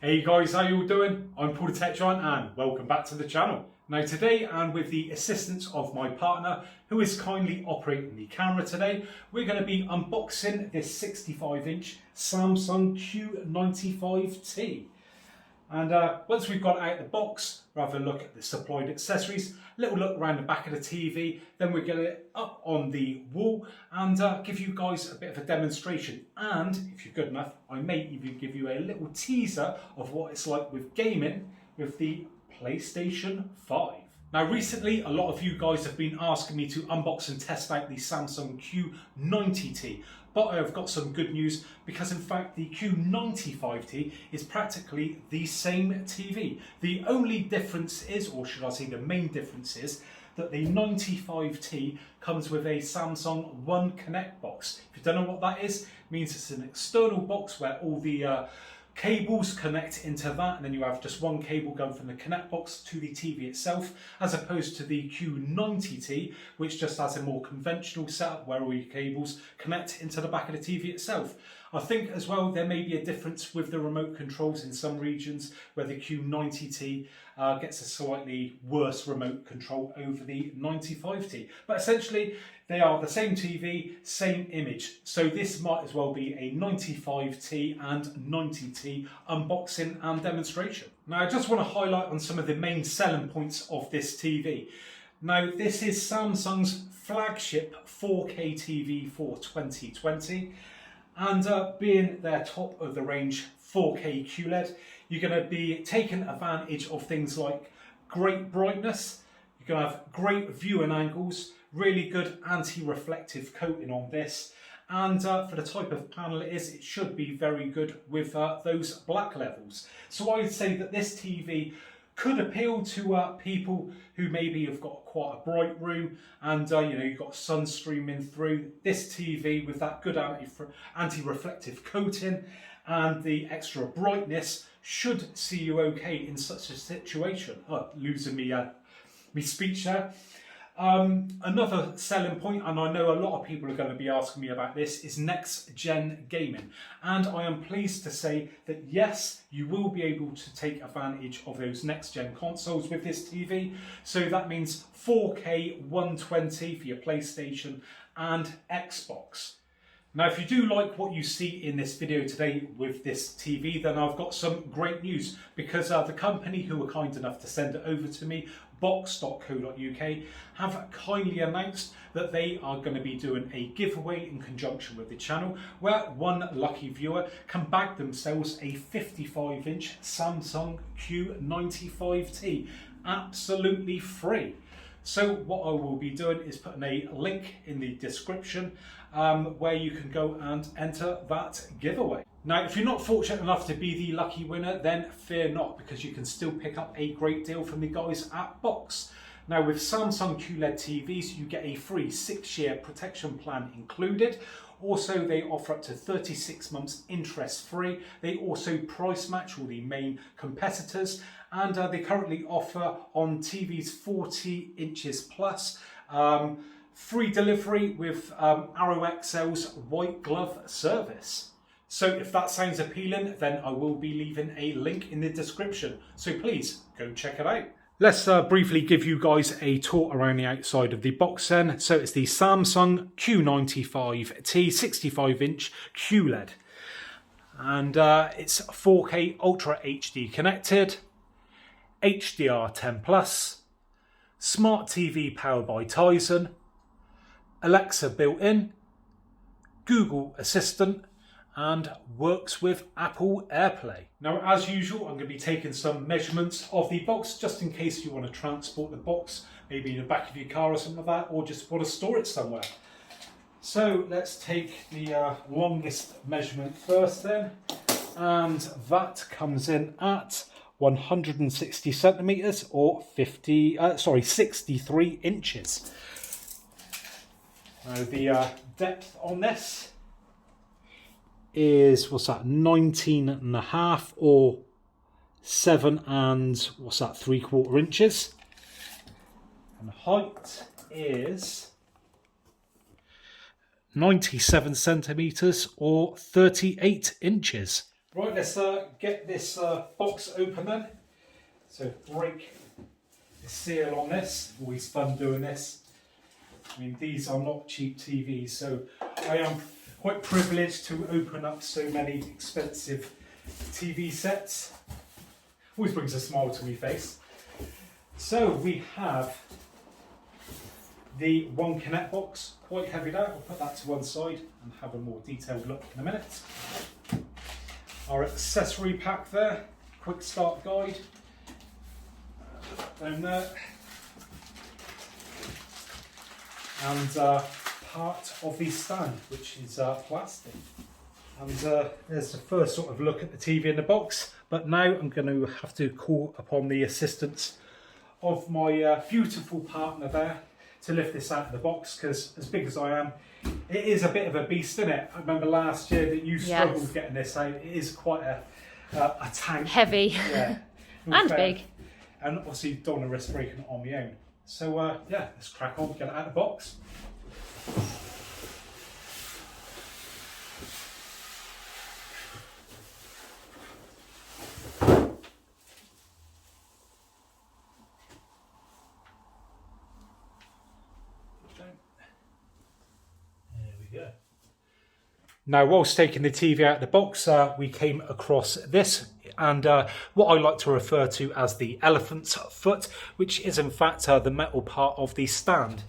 Hey guys, how you all doing? I'm Paul the Tech Giant and welcome back to the channel. Now today, and with the assistance of my partner who is kindly operating the camera today, we're going to be unboxing this 65-inch Samsung Q95T. And once we've got it out of the box, we'll have a look at the supplied accessories, a little look around the back of the TV, then we'll get it up on the wall and give you guys a bit of a demonstration. And if you're good enough, I may even give you a little teaser of what it's like with gaming with the PlayStation 5. Now recently, a lot of you guys have been asking me to unbox and test out the Samsung Q90T. But I've got some good news because in fact the Q95T is practically the same TV. The only difference is, or should I say the main difference is, that the 95T comes with a Samsung One Connect box. If you don't know what that is, it means it's an external box where all the cables connect into that, and then you have just one cable going from the Connect box to the TV itself, as opposed to the Q90T, which just has a more conventional setup where all your cables connect into the back of the TV itself. I think as well there may be a difference with the remote controls in some regions where the Q90T gets a slightly worse remote control over the 95T. But essentially they are the same TV, same image. So this might as well be a 95T and 90T unboxing and demonstration. Now I just want to highlight on some of the main selling points of this TV. Now this is Samsung's flagship 4K TV for 2020. And being their top of the range 4K QLED, you're going to be taking advantage of things like great brightness, you're going to have great viewing angles, really good anti-reflective coating on this, and for the type of panel it is, it should be very good with those black levels. So I'd say that this TV could appeal to people who maybe have got quite a bright room and you've got sun streaming through. This TV with that good anti-reflective coating and the extra brightness should see you okay in such a situation. Oh, losing me speech there. Another selling point, and I know a lot of people are going to be asking me about this, is next gen gaming. And I am pleased to say that yes, you will be able to take advantage of those next gen consoles with this TV. So that means 4K 120 for your PlayStation and Xbox. Now, if you do like what you see in this video today with this TV, then I've got some great news, because the company who were kind enough to send it over to me, box.co.uk, have kindly announced that they are going to be doing a giveaway in conjunction with the channel, where one lucky viewer can bag themselves a 55-inch Samsung Q95T, absolutely free. So what I will be doing is putting a link in the description where you can go and enter that giveaway. Now, if you're not fortunate enough to be the lucky winner, then fear not, because you can still pick up a great deal from the guys at Box. Now, with Samsung QLED TVs, you get a free 6-year protection plan included. Also, they offer up to 36 months interest free. They also price match all the main competitors, and they currently offer on TVs 40 inches plus free delivery with Arrow XL's white glove service. So if that sounds appealing, then I will be leaving a link in the description. So please go check it out. Let's briefly give you guys a tour around the outside of the box then. So it's the Samsung Q95T 65-inch QLED. And it's 4K Ultra HD connected, HDR10+, Smart TV powered by Tizen, Alexa built-in, Google Assistant, and works with Apple AirPlay. Now, as usual, I'm going to be taking some measurements of the box just in case you want to transport the box, maybe in the back of your car or something like that, or just want to store it somewhere. So let's take the longest measurement first then, and that comes in at 160 centimeters or 63 inches. Now the depth on this is, 19.5 or 7 and 3/4 inches, and the height is 97 centimeters or 38 inches. Right, let's get this box open then. So break the seal on this. Always fun doing this. I mean, these are not cheap TVs, so I am quite privileged to open up so many expensive TV sets. Always brings a smile to my face. So we have the One Connect box, quite heavy there. I'll put that to one side and have a more detailed look in a minute. Our accessory pack there, quick start guide. Put that down there. And part of the stand, which is plastic. And there's the first sort of look at the TV in the box. But now I'm going to have to call upon the assistance of my beautiful partner there to lift this out of the box, because as big as I am, it is a bit of a beast, isn't it? I remember last year that you struggled getting this out. It is quite a tank. Heavy. Yeah. And big. And obviously don't want to risk breaking it on my own. So yeah, let's crack on, get it out of the box. There we go. Now, whilst taking the TV out of the box, we came across this, and what I like to refer to as the elephant's foot, which is in fact the metal part of the stand.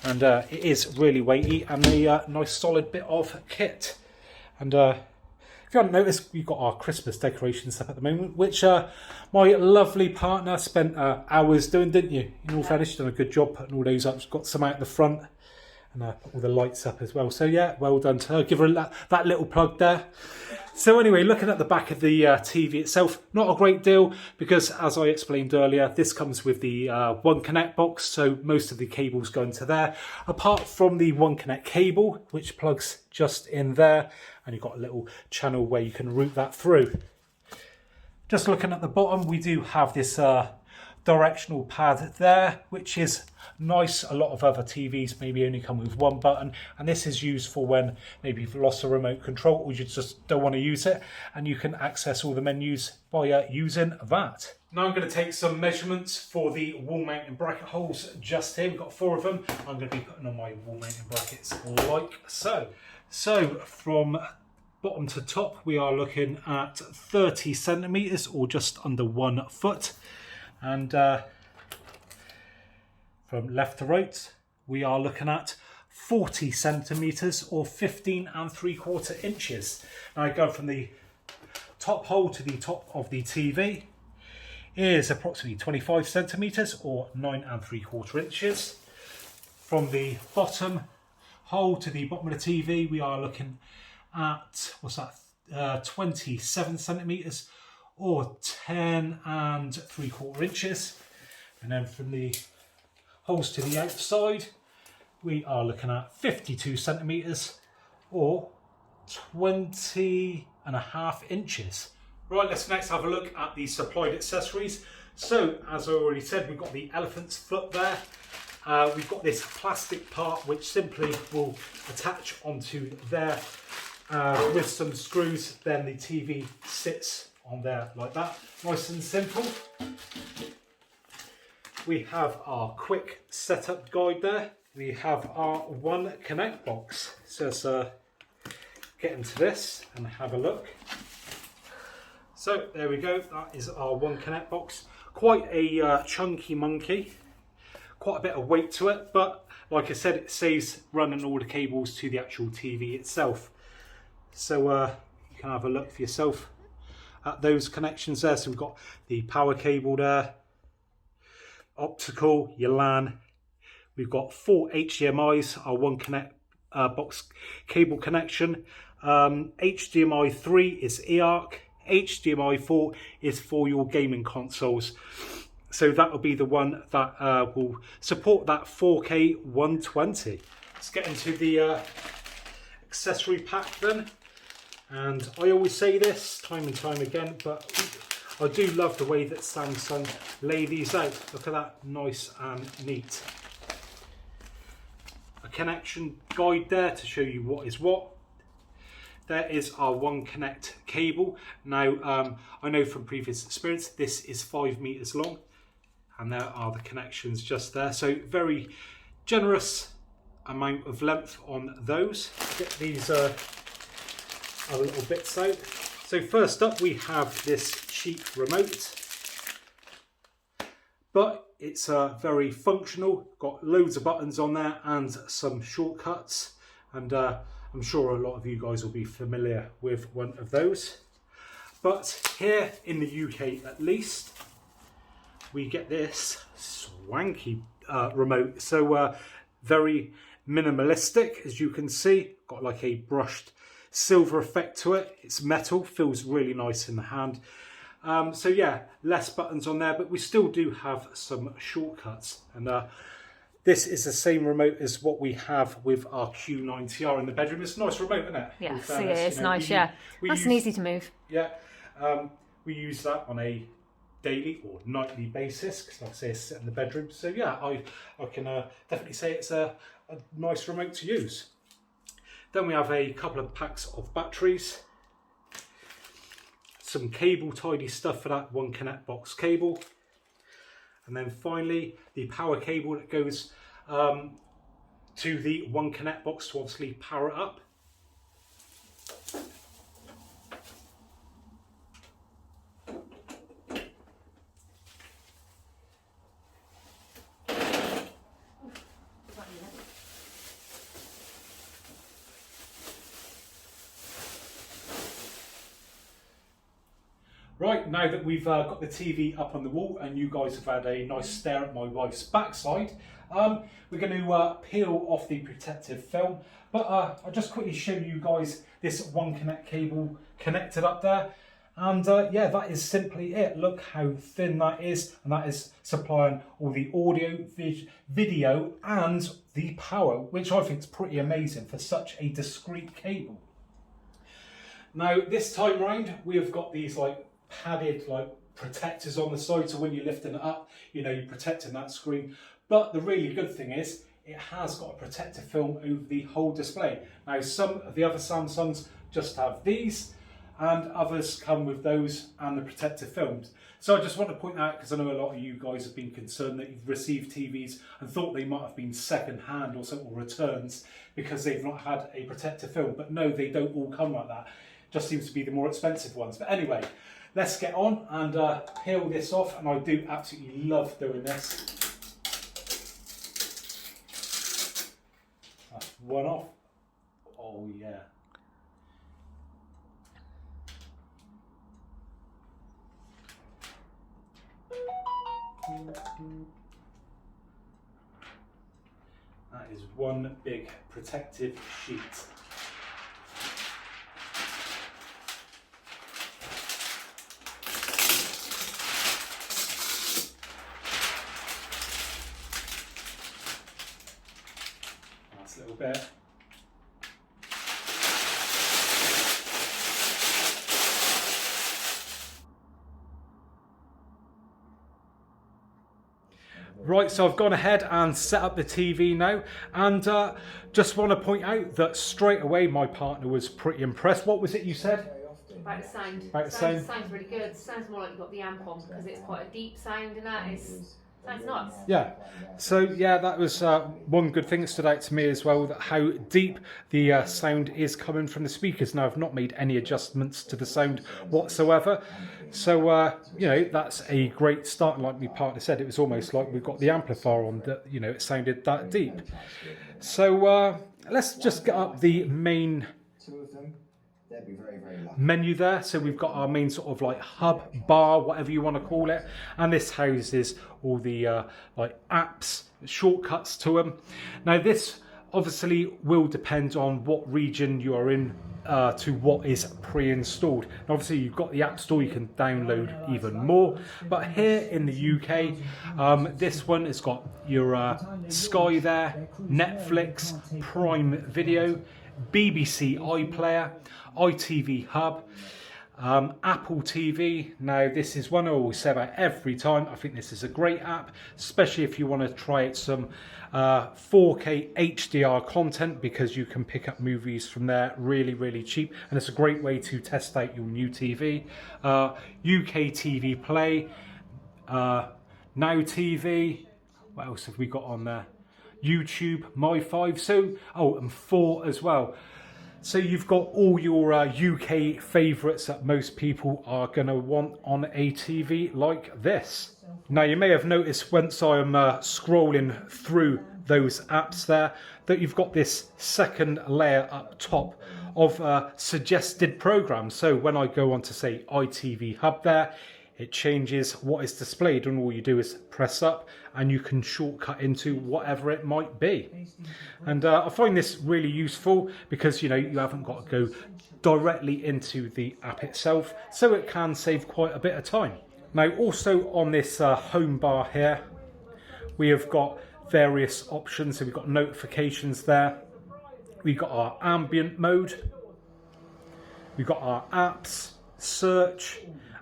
And it is really weighty and a nice solid bit of kit. And if you haven't noticed, we've got our Christmas decorations up at the moment, which my lovely partner spent hours doing, didn't you? In all fairness, done a good job putting all those up. She's got some out the front. And put all the lights up as well. So yeah, well done to her. Give her that little plug there. So anyway, looking at the back of the TV itself, not a great deal, because as I explained earlier, this comes with the One Connect box, so most of the cables go into there, apart from the One Connect cable, which plugs just in there, and you've got a little channel where you can route that through. Just looking at the bottom, we do have this directional pad there, which is nice. A lot of other TVs maybe only come with one button, and this is used for when maybe you've lost a remote control or you just don't want to use it, and you can access all the menus by using that. Now I'm going to take some measurements for the wall mounting bracket holes just here. We've got 4 of them. I'm going to be putting on my wall mounting brackets like so. So from bottom to top, we are looking at 30 centimeters or just under 1 foot. And from left to right, we are looking at 40 centimeters or 15 3/4 inches. Now, going from the top hole to the top of the TV is approximately 25 centimeters or 9 3/4 inches. From the bottom hole to the bottom of the TV, we are looking at, 27 centimeters or 10 3/4 inches. And then from the holes to the outside, we are looking at 52 centimeters or 20.5 inches. Right, let's next have a look at the supplied accessories. So, as I already said, we've got the elephant's foot there. We've got this plastic part which simply will attach onto there with some screws. Then the TV sits on there like that, nice and simple. We have our quick setup guide there. We have our One Connect box. So let's get into this and have a look. So there we go, that is our One Connect box. Quite a chunky monkey, quite a bit of weight to it, but like I said, it saves running all the cables to the actual TV itself. So you can have a look for yourself at those connections there. So we've got the power cable there, optical, your LAN. We've got 4 HDMIs, our One Connect box cable connection. HDMI 3 is eARC. HDMI 4 is for your gaming consoles. So that will be the one that will support that 4K 120. Let's get into the accessory pack then. And I always say this time and time again, but I do love the way that Samsung lay these out. Look at that, nice and neat. A connection guide there to show you what is what. there is our One Connect cable. Now, I know from previous experience, this is 5 meters long, and there are the connections just there. So very generous amount of length on those. Get these other little bits out. So first up, we have this cheap remote, but it's very functional, got loads of buttons on there and some shortcuts, and I'm sure a lot of you guys will be familiar with one of those. But here in the UK at least, we get this swanky remote. So very minimalistic, as you can see, got like a brushed silver effect to it. It's metal, feels really nice in the hand. So yeah, less buttons on there, but we still do have some shortcuts. And this is the same remote as what we have with our Q90R in the bedroom. It's a nice remote, isn't it? Yeah, it's nice, yeah. Nice and easy to move. Yeah, we use that on a daily or nightly basis, because like I say, it's set in the bedroom. So yeah, I can definitely say it's a nice remote to use. Then we have a couple of packs of batteries, some cable, tidy stuff for that One Connect box cable, and then finally the power cable that goes to the One Connect box to obviously power it up. Right, now that we've got the TV up on the wall and you guys have had a nice stare at my wife's backside, we're going to peel off the protective film. But I'll just quickly show you guys this One Connect cable connected up there. And yeah, that is simply it. Look how thin that is, and that is supplying all the audio, video and the power, which I think is pretty amazing for such a discreet cable. Now this time round, we have got these like padded like protectors on the side, so when you're lifting it up, you know, you're protecting that screen. But the really good thing is it has got a protective film over the whole display. Now some of the other Samsungs just have these, and others come with those and the protective films. So I just want to point out, because I know a lot of you guys have been concerned that you've received TVs and thought they might have been second hand or something, or returns, because they've not had a protective film. But no, they don't all come like that. Just seems to be the more expensive ones. But anyway, let's get on and peel this off, and I do absolutely love doing this. That's one off. Oh yeah. That is one big protective sheet. Nice little bit. Right, so I've gone ahead and set up the TV now, and just want to point out that straight away my partner was pretty impressed. What was it you said? About the sound. About the sound. Sounds really good. It sounds more like you've got the amp on, because it's quite a deep sound and that is sounds nice. Yeah. So yeah, that was one good thing that stood out to me as well, that how deep the sound is coming from the speakers. Now I've not made any adjustments to the sound whatsoever. So, you know, that's a great start. And like my partner said, it was almost like we've got the amplifier on, that, you know, it sounded that deep. So let's just get up the main menu there. So we've got our main sort of like hub, bar, whatever you want to call it. And this houses all the like apps, shortcuts to them. Now this obviously will depend on what region you are in, to what is pre-installed. Obviously you've got the App Store, you can download even more, but here in the UK, this one has got your Sky there, Netflix, Prime Video, BBC iPlayer, ITV Hub, Apple TV. Now this is one I always say about every time. I think this is a great app, especially if you want to try out some 4K HDR content, because you can pick up movies from there really cheap, and it's a great way to test out your new TV. UK TV Play, Now TV, what else have we got on there? YouTube, My5, so, oh, and 4 as well. So you've got all your UK favourites that most people are going to want on a TV like this. Now you may have noticed once I'm scrolling through those apps there that you've got this second layer up top of suggested programs. So when I go on to say iTV Hub there, it changes what is displayed, and all you do is press up and you can shortcut into whatever it might be. And I find this really useful because, you know, you haven't got to go directly into the app itself, so it can save quite a bit of time. Now also on this home bar here, we have got various options. So we've got notifications there, we've got our ambient mode, we've got our apps, search,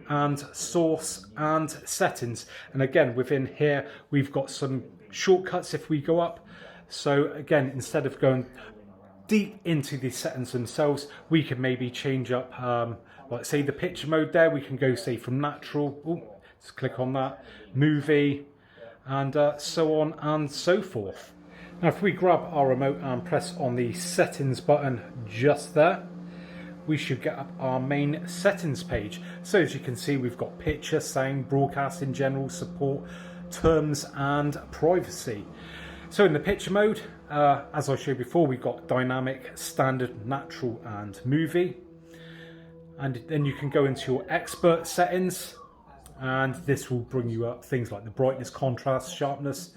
and source and settings. And again, within here we've got some shortcuts if we go up. So again, instead of going deep into the settings themselves, we can maybe change up like say the picture mode there. We can go say from natural, let's click on that, movie, and so on and so forth. Now if we grab our remote and press on the settings button just there, we should get up our main settings page. So as you can see, we've got picture, sound, broadcast in general, support, terms and privacy. So in the picture mode, as I showed before, we've got dynamic, standard, natural and movie. And then you can go into your expert settings, and this will bring you up things like the brightness, contrast, sharpness.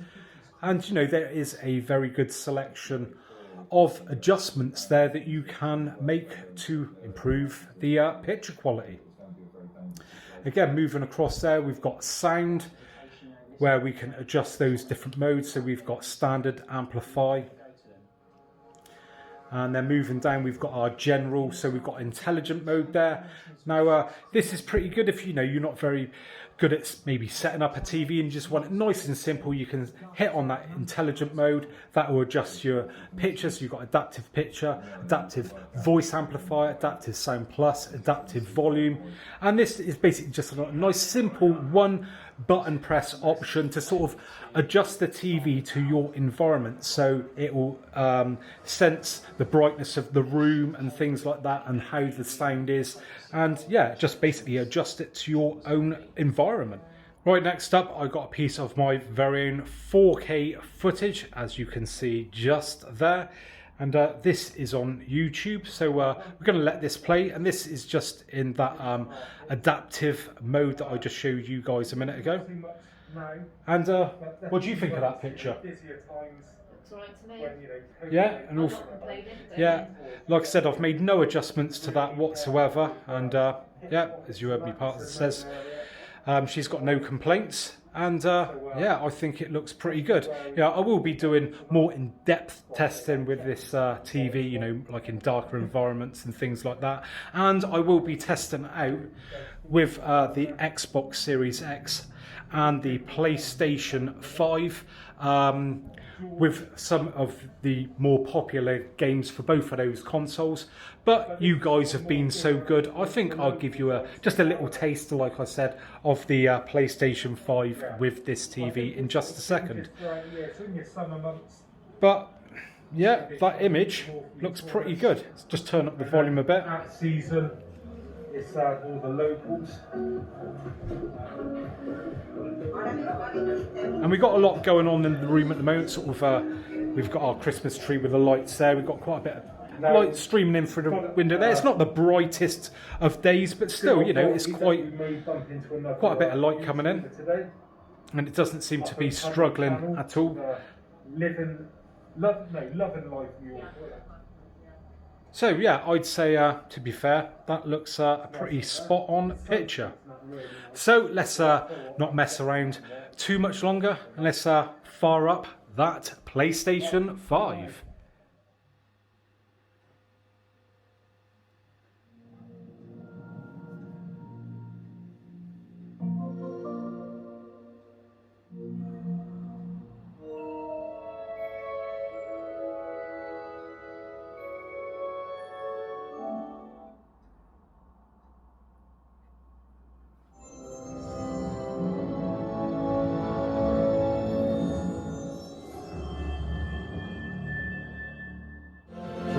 And you know, there is a very good selection of adjustments there that you can make to improve the picture quality. Again, moving across there, we've got sound, where we can adjust those different modes. So we've got standard, amplify, and then moving down we've got our general, so we've got intelligent mode there. Now this is pretty good if you know you're not very good at maybe setting up a TV and just want it nice and simple. You can hit on that intelligent mode, that will adjust your picture. So you've got adaptive picture, adaptive voice amplifier, adaptive sound plus, adaptive volume, and this is basically just a nice simple one button press option to sort of adjust the TV to your environment. So it will sense the brightness of the room and things like that, and how the sound is, and yeah, just basically adjust it to your own environment. Right, next up I got a piece of my very own 4K footage, as you can see just there. And this is on YouTube, so we're going to let this play, and this is just in that adaptive mode that I just showed you guys a minute ago. And what do you think of that picture? Looks alright to me. Yeah, and also, yeah, like I said, I've made no adjustments to that whatsoever, and yeah, as you heard me part says, she's got no complaints. And yeah, I think it looks pretty good. Yeah, I will be doing more in-depth testing with this TV, you know, like in darker environments and things like that. And I will be testing out with the Xbox Series X and the PlayStation 5 with some of the more popular games for both of those consoles. But you guys have been so good, I think I'll give you just a little taste, like I said, of the PlayStation 5 with this TV in just a second. But yeah, that image looks pretty good. Let's just turn up the volume a bit. It's all the locals. And we've got a lot going on in the room at the moment. Sort of, we've got our Christmas tree with the lights there. We've got quite a bit of light streaming in through the window there. It's not the brightest of days, but still, you know, it's quite a bit of light coming in. And it doesn't seem to be struggling at all. Loving life. So yeah, I'd say, to be fair, that looks a pretty spot on picture. So let's not mess around too much longer, and let's fire up that PlayStation 5.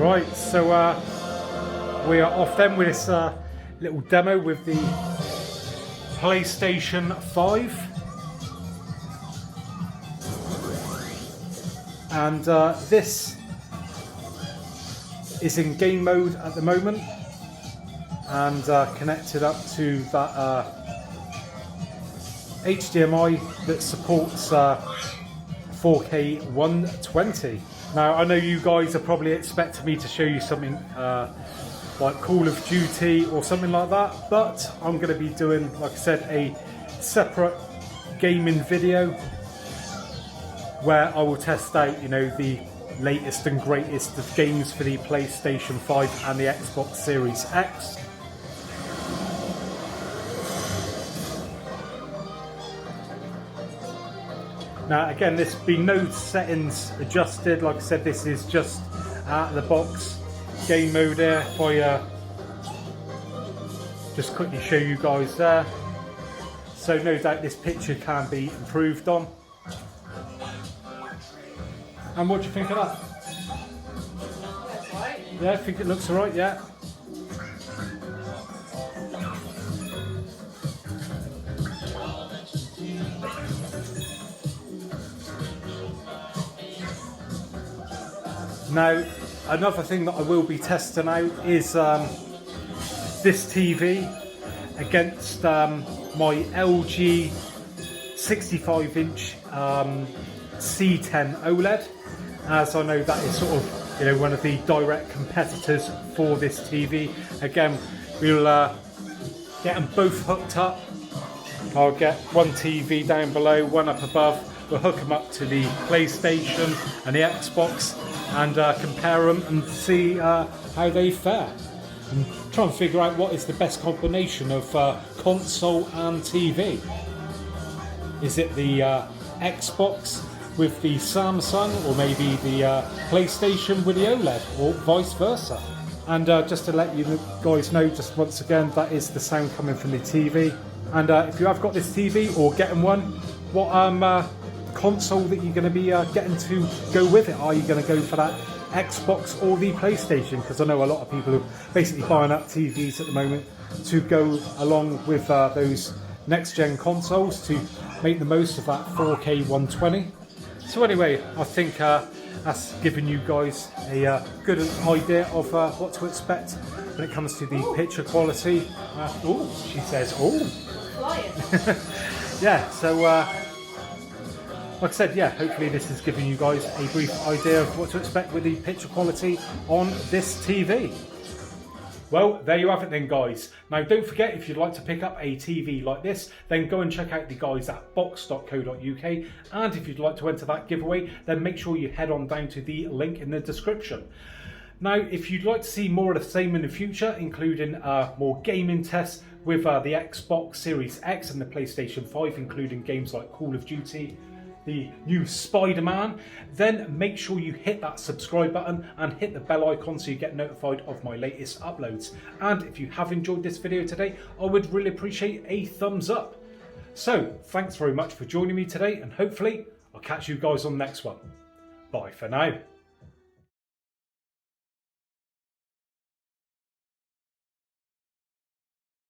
Right, so we are off then with this little demo with the PlayStation 5. And this is in game mode at the moment and connected up to that HDMI that supports 4K 120. Now I know you guys are probably expecting me to show you something like Call of Duty or something like that, but I'm going to be doing, like I said, a separate gaming video where I will test out, you know, the latest and greatest of games for the PlayStation 5 and the Xbox Series X. Now again, there's been no settings adjusted. Like I said, this is just out of the box game mode there. If I just quickly show you guys there. So no doubt this picture can be improved on. And what do you think of that? That's right. Yeah, I think it looks alright, yeah. Now, another thing that I will be testing out is this TV against my LG 65-inch C10 OLED, as I know that is sort of, you know, one of the direct competitors for this TV. Again, we'll get them both hooked up. I'll get one TV down below, one up above. We'll hook them up to the PlayStation and the Xbox and compare them and see how they fare. And try and figure out what is the best combination of console and TV. Is it the Xbox with the Samsung, or maybe the PlayStation with the OLED, or vice versa? And just to let you guys know, just once again, that is the sound coming from the TV. And if you have got this TV or getting one, what console that you're going to be getting to go with it? Are you going to go for that Xbox or the PlayStation? Because I know a lot of people are basically buying up TVs at the moment to go along with those next gen consoles to make the most of that 4K 120. So anyway, I think that's given you guys a good idea of what to expect when it comes to the picture quality. Oh, she says, oh. Yeah, so like I said, yeah, hopefully this has given you guys a brief idea of what to expect with the picture quality on this TV. Well, there you have it then, guys. Now, don't forget, if you'd like to pick up a TV like this, then go and check out the guys at box.co.uk. And if you'd like to enter that giveaway, then make sure you head on down to the link in the description. Now, if you'd like to see more of the same in the future, including more gaming tests with the Xbox Series X and the PlayStation 5, including games like Call of Duty, the new Spider-Man, then make sure you hit that subscribe button and hit the bell icon so you get notified of my latest uploads. And if you have enjoyed this video today, I would really appreciate a thumbs up. So thanks very much for joining me today, and hopefully I'll catch you guys on the next one. Bye for now.